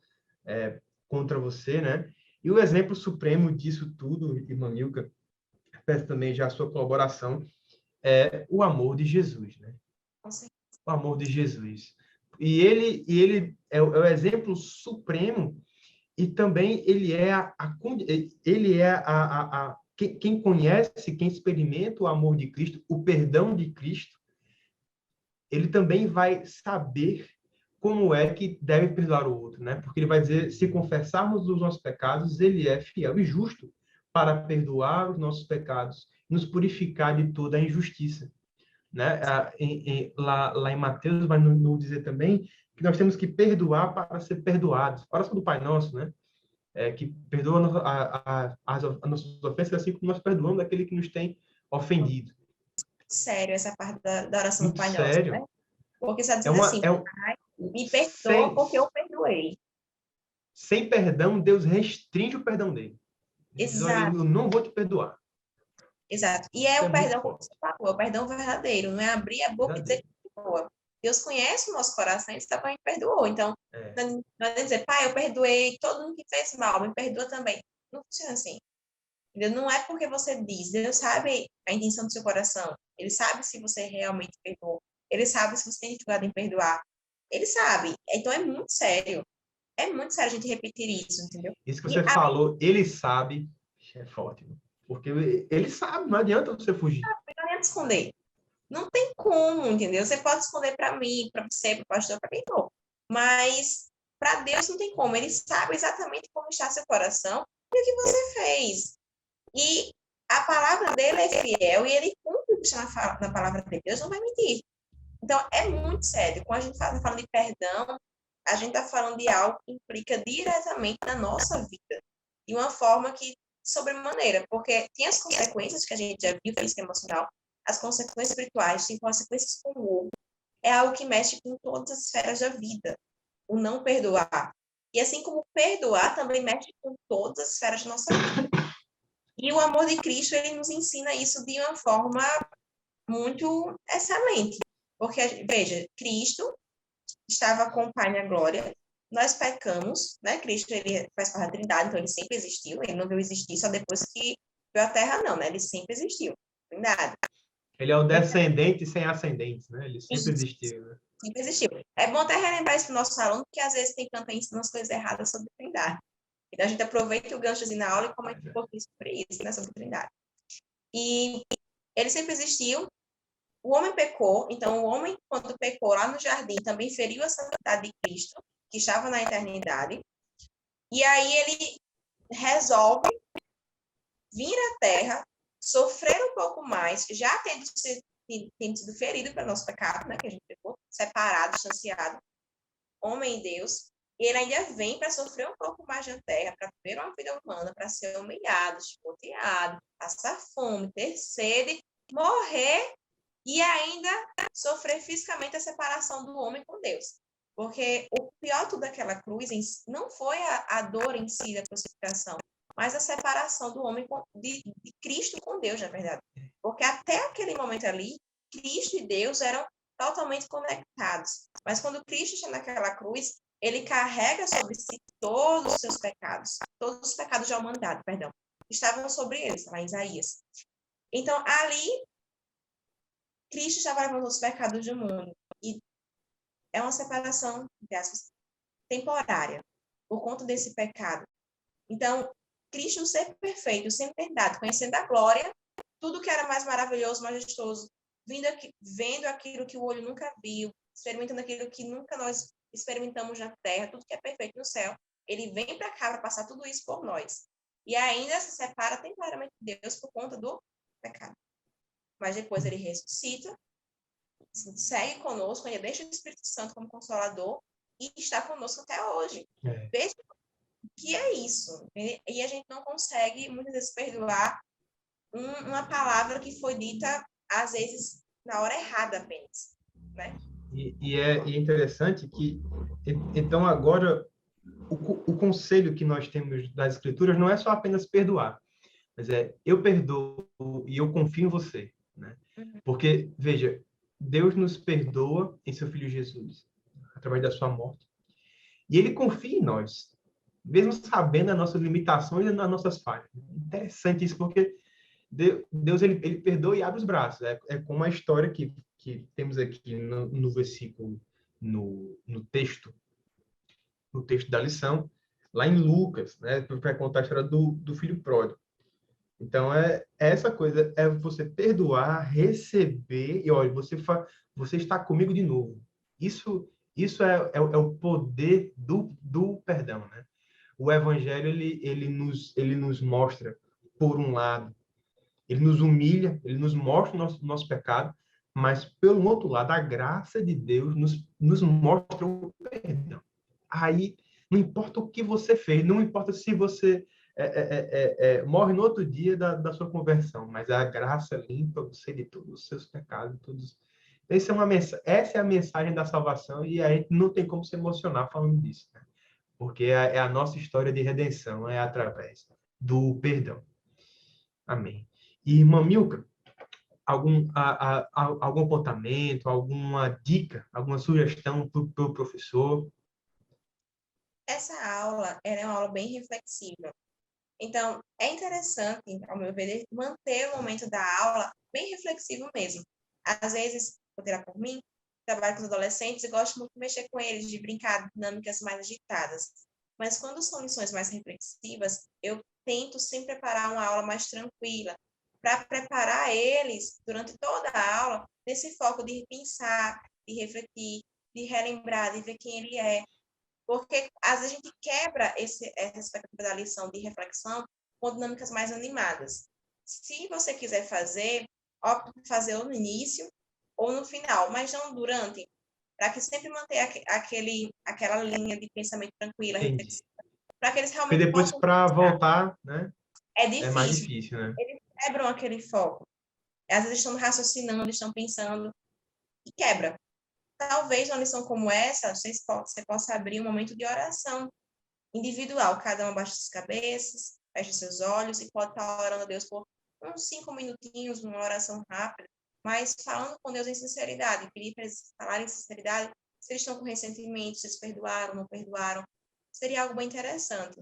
contra você, né? E o exemplo supremo disso tudo, irmã Milka, peço também já a sua colaboração, é o amor de Jesus, né? O amor de Jesus. E ele é o exemplo supremo e também ele é quem conhece, quem experimenta o amor de Cristo, o perdão de Cristo, ele também vai saber como é que deve perdoar o outro, né? Porque ele vai dizer, se confessarmos os nossos pecados, ele é fiel e justo para perdoar os nossos pecados, nos purificar de toda a injustiça, né? Lá em Mateus vai nos dizer também que nós temos que perdoar para ser perdoados. Oração do Pai Nosso, né? Que perdoa as nossas ofensas, assim como nós perdoamos aquele que nos tem ofendido. Sério, essa parte da oração do Muito Pai Nosso, né? sério. Porque sabe dizer assim, Pai, me perdoa sem, porque eu perdoei. sem perdão, Deus restringe o perdão dele. Ele diz, olha, Exato, eu não vou te perdoar. exato. E é Isso é o muito perdão, como forte. você falou, é o perdão verdadeiro, não é abrir a boca e dizer Verdadeiro. que perdoa. Deus conhece o nosso coração e está me perdoou. Então, não é dizer, Pai, eu perdoei todo mundo que fez mal, me perdoa também. Não funciona assim. Entendeu? Não é porque você diz, Deus sabe a intenção do seu coração. Ele sabe se você realmente perdoou. Ele sabe se você tem dificuldade em perdoar. Ele sabe. Então é muito sério. É muito sério a gente repetir isso, entendeu? Isso que E você falou, ele sabe, é forte. Porque ele sabe, não adianta você fugir. não adianta esconder. Não tem como, entendeu? Você pode esconder para mim, para você, para o pastor, para quem for. Mas para Deus não tem como. Ele sabe exatamente como está seu coração e o que você fez. E a palavra dele é fiel e ele cumpre o que está na palavra dele. Deus não vai mentir. Então, é muito sério. Quando a gente está falando de perdão, a gente está falando de algo que implica diretamente na nossa vida. De uma forma que, sobremaneira, porque tem as consequências que a gente já viu, física e emocional, as consequências espirituais, tem consequências com o outro. É algo que mexe com todas as esferas da vida. O não perdoar. E assim como perdoar também mexe com todas as esferas da nossa vida. E o amor de Cristo, ele nos ensina isso de uma forma muito excelente. Porque, veja, Cristo estava com o Pai na glória, nós pecamos, né? Cristo, ele faz parte da Trindade, então ele sempre existiu, ele não veio existir só depois que veio à Terra, não, né? Ele sempre existiu, Trindade. Ele é o descendente sem ascendentes, né? Ele sempre Isso, existiu. Né? sempre existiu. É bom até relembrar isso para o nosso aluno, porque às vezes tem tanta umas coisas erradas sobre a Trindade. Então a gente aproveita o ganchozinho na aula e comenta um pouquinho sobre isso, né? Sobre a Trindade. E ele sempre existiu. O homem pecou, então o homem, quando pecou lá no jardim, também feriu a santidade de Cristo, que estava na eternidade. E aí ele resolve vir à Terra, sofrer um pouco mais, já tendo sido ferido pelo nosso pecado, né, que a gente ficou separado, distanciado, homem e Deus, e ele ainda vem para sofrer um pouco mais na Terra, para viver uma vida humana, para ser humilhado, chicoteado, passar fome, ter sede, morrer e ainda sofrer fisicamente a separação do homem com Deus. Porque o pior tudo daquela cruz não foi a dor em si da crucificação, mas a separação do homem de Cristo com Deus, na verdade. Porque até aquele momento ali, Cristo e Deus eram totalmente conectados. Mas quando Cristo está naquela cruz, ele carrega sobre si todos os seus pecados, todos os pecados da humanidade, perdão, estavam sobre eles, lá em Isaías. Então, ali, Cristo estava levando os pecados do mundo. E é uma separação, entre aspas, temporária, por conta desse pecado. Então, Cristo, ser perfeito, sem verdade, conhecendo a glória, tudo que era mais maravilhoso, majestoso, vendo aquilo que o olho nunca viu, experimentando aquilo que nunca nós experimentamos na terra, tudo que é perfeito no céu, ele vem para cá para passar tudo isso por nós. E ainda se separa temporariamente de Deus por conta do pecado. Mas depois ele ressuscita, segue conosco, ele deixa o Espírito Santo como consolador e está conosco até hoje. Veja o que é isso. E a gente não consegue, muitas vezes, perdoar uma palavra que foi dita, às vezes, na hora errada apenas, né? E é interessante que, então, agora, o conselho que nós temos das Escrituras não é só apenas perdoar, mas eu perdoo e eu confio em você, né? Porque, veja, Deus nos perdoa em seu Filho Jesus, através da sua morte, e ele confia em nós, mesmo sabendo as nossas limitações e as nossas falhas. Interessante isso, porque Deus ele perdoa e abre os braços. É como a história que temos aqui no versículo, no texto da lição, lá em Lucas, né, para contar a história do filho pródigo. Então, essa coisa, é você perdoar, receber, e olha, você está comigo de novo. Isso é o poder do perdão, né? O Evangelho, ele nos mostra, por um lado, ele nos humilha, ele nos mostra o nosso pecado, mas, pelo outro lado, a graça de Deus nos mostra o perdão. Aí, não importa o que você fez, não importa se você morre no outro dia da sua conversão, mas a graça limpa você de todos os seus pecados. Essa é a mensagem da salvação, e a gente não tem como se emocionar falando disso, né? Porque é a nossa história de redenção, é através do perdão. Amém. E, irmã Milka, algum apontamento, alguma dica, alguma sugestão para o professor? Essa aula é uma aula bem reflexiva. Então, é interessante, ao meu ver, manter o momento da aula bem reflexivo mesmo. Às vezes, vou tirar por mim, trabalho com os adolescentes e gosto muito de mexer com eles, de brincar dinâmicas mais agitadas. Mas quando são lições mais reflexivas, eu tento sempre preparar uma aula mais tranquila, para preparar eles, durante toda a aula, nesse foco de pensar, de refletir, de relembrar, de ver quem ele é. Porque às vezes a gente quebra essa expectativa da lição de reflexão com dinâmicas mais animadas. Se você quiser fazer, opte por fazer ou no início ou no final, mas não durante, para que sempre mantenha aquela linha de pensamento tranquila, reflexiva, para que eles Porque realmente depois, possam para pensar. voltar, né, É é mais difícil. difícil, né? Eles quebram aquele foco. Às vezes estão raciocinando, estão pensando e quebra. Talvez uma lição como essa, você possa abrir um momento de oração individual. Cada um abaixa as cabeças, fecha seus olhos e pode estar orando a Deus por uns 5 minutinhos, uma oração rápida, mas falando com Deus em sinceridade, pedir para eles falarem em sinceridade se eles estão com ressentimento, se eles perdoaram, não perdoaram. Seria algo bem interessante.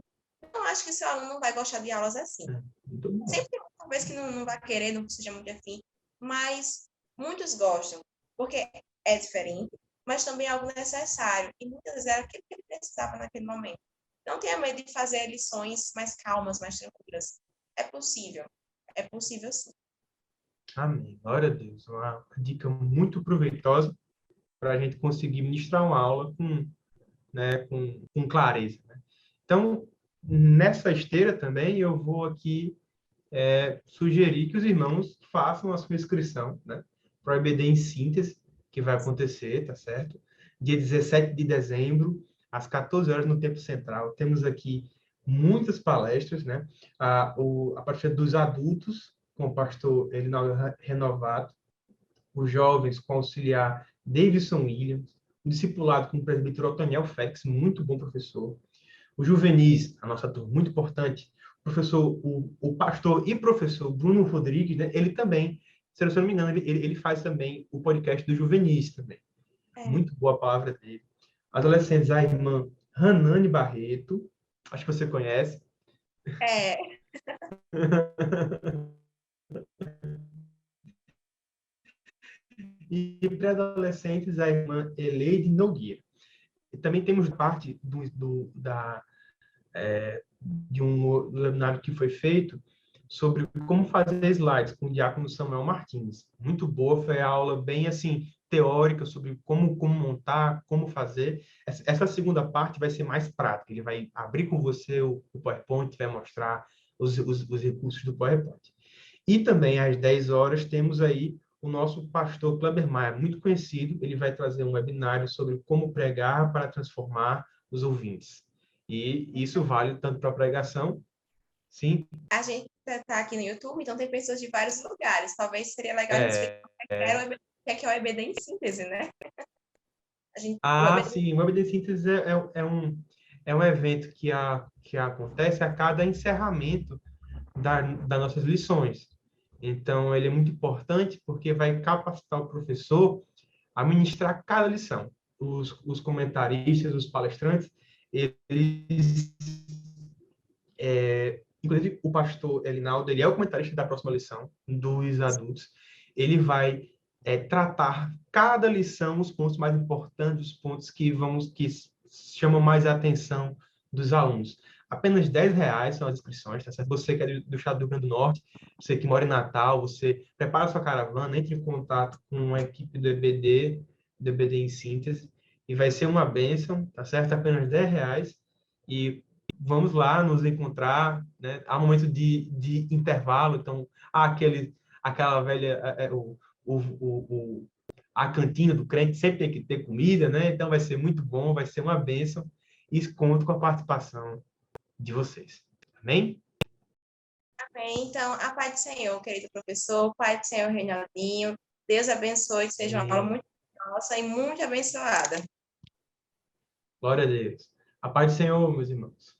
Eu acho que seu aluno não vai gostar de aulas assim. Muito bom. Sempre talvez que não vai querer, não seja muito afim, mas muitos gostam, porque é diferente, mas também é algo necessário, e muitas vezes era aquilo que ele precisava naquele momento. Não tenha medo de fazer lições mais calmas, mais tranquilas. É possível sim. Amém. Glória a Deus. Uma dica muito proveitosa para a gente conseguir ministrar uma aula com clareza, né? Então, nessa esteira também, eu vou aqui sugerir que os irmãos façam a sua inscrição, né, para o EBD em síntese, que vai acontecer, tá certo? Dia 17 de dezembro, às 14 horas no Tempo Central. Temos aqui muitas palestras, né? A partir dos adultos, com o pastor Elinaldo Renovato, os jovens com o auxiliar Davidson Williams, o discipulado com o presbítero Otoniel Félix, muito bom professor, o juvenis, a nossa turma, muito importante, o pastor e professor Bruno Rodrigues, né, ele também, se eu não me engano, ele faz também o podcast do juvenis também. Muito boa a palavra dele. Adolescentes, a irmã Hanane Barreto, acho que você conhece. É. E pré-adolescentes, a irmã Eleide Nogueira. E também temos parte de um webinário que foi feito sobre como fazer slides com o diácono Samuel Martins. Muito boa, foi a aula bem assim teórica sobre como montar, como fazer. Essa segunda parte vai ser mais prática. Ele vai abrir com você o PowerPoint, vai mostrar os recursos do PowerPoint. E também às 10 horas temos aí o nosso pastor Kleber Maia, muito conhecido. Ele vai trazer um webinário sobre como pregar para transformar os ouvintes. E isso vale tanto para a pregação, sim. A gente está aqui no YouTube, então tem pessoas de vários lugares. Talvez seria legal a gente explicar o que é o EBD em síntese, né? Sim, o EBD em síntese é um evento que acontece a cada encerramento das nossas lições. Então, ele é muito importante porque vai capacitar o professor a ministrar cada lição. Os comentaristas, os palestrantes, eles inclusive o pastor Elinaldo, ele é o comentarista da próxima lição dos adultos. Ele vai tratar cada lição os pontos mais importantes, os pontos que chamam mais a atenção dos alunos. Apenas R$ 10 são as inscrições, tá certo? Você que é do estado do Rio Grande do Norte, você que mora em Natal, você prepara sua caravana, entre em contato com a equipe do EBD em síntese, e vai ser uma bênção, tá certo? Apenas R$ 10, e vamos lá nos encontrar, né? Há um momento de intervalo, então há aquela velha, a cantina do crente sempre tem que ter comida, né? Então vai ser muito bom, vai ser uma bênção, e conto com a participação de vocês. Amém? Amém. Então, a paz do Senhor, querido professor, paz do Senhor, Reinaldinho. Deus abençoe, que seja uma aula muito nossa e muito abençoada. Glória a Deus. A paz do Senhor, meus irmãos.